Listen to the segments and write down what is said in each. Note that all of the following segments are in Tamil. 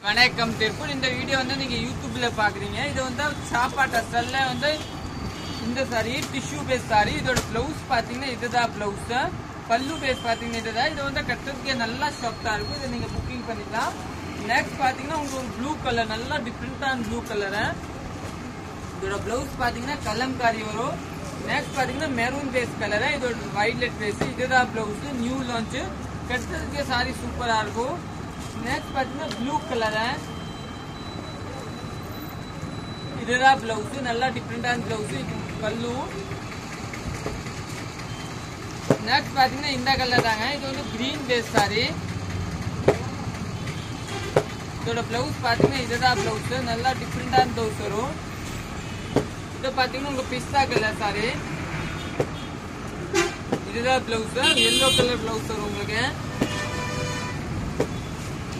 வணக்கம் திருப்பூர். இந்த வீடியோ வந்து நீங்க யூடியூப்ல பாக்குறீங்க. இது வந்து சாப்பாட்டு ஸ்டைல்ல வந்து இந்த சாரி டிஷ்யூ பேஸ் சாரி. இதோட பிளவுஸ் பாத்தீங்கன்னா இதுதான் பிளவுஸ். பல்லு பேஸ் பாத்தீங்கன்னா இதுதான். இது வந்து கட்டுறதுக்கு நல்லா சாஃப்டா இருக்கும். இதை நீங்க புக்கிங் பண்ணிக்கலாம். நெக்ஸ்ட் பாத்தீங்கன்னா உங்களுக்கு ஒரு ப்ளூ கலர், நல்லா டிஃப்ரெண்டான ப்ளூ கலர். இதோட பிளவுஸ் பாத்தீங்கன்னா கலம்காரி வரும். நெக்ஸ்ட் பாத்தீங்கன்னா மெரூன் பேஸ் கலர். இதோட வைலட் பேஸ். இதுதான் பிளவுஸ். New launch. கட்டுறதுக்கு சாரி சூப்பரா இருக்கும். நெக்ஸ்ட் பாத்தீங்கன்னா ப்ளூ கலர். இதுதான் பிளவுஸ். நல்லா டிஃப்ரெண்டான பிளவுஸ். பல்லு. நெக்ஸ்ட் பாத்தீங்கன்னா இந்த கலர் தாங்க. இது வந்து கிரீன் பேஸ் சாரி. இதோட பிளவுஸ் பாத்தீங்கன்னா இதுதான் பிளவுஸ். நல்லா டிஃப்ரெண்டான பிளவுஸ் வரும். இது பாத்தீங்கன்னா உங்க பிஸ்தா கலர் சாரி. இதுதான் பிளவுஸ். எல்லோ கலர் பிளவுஸ் வரும் உங்களுக்கு.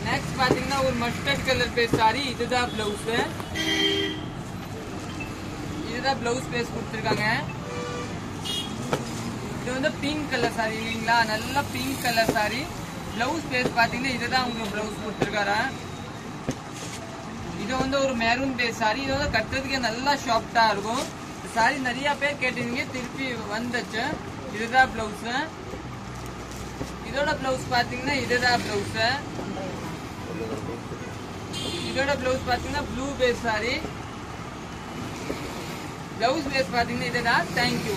நெக்ஸ்ட் பாத்தீங்கன்னா ஒரு மஸ்டர்ட் கலர் பேஸ் சாரி. இதுதான் பிளவுஸ். இதுதான் பிளவுஸ் பேஸ் கொடுத்துருக்காங்க. இது வந்து பிங்க் கலர் சாரி இல்லைங்களா? நல்ல pink colour sari. Blouse base பாத்தீங்கன்னா இதுதான் உங்களுக்கு பிளவுஸ் கொடுத்துருக்காரு. இது வந்து ஒரு மெரூன் பேஸ் சாரி. இது வந்து கட்டுறதுக்கு நல்லா சாஃப்டா இருக்கும். சாரி நிறைய பேர் கேட்டீங்க, திருப்பி வந்துச்சு. இதுதான் பிளவுஸ். இதோட பிளவுஸ் பாத்தீங்கன்னா இதுதான் பிளவுஸ். இதோட பிளவுஸ் பாத்தீங்கன்னா blue base sari. Blouse base பாத்தீங்கன்னா இதுதான். தேங்க்யூ.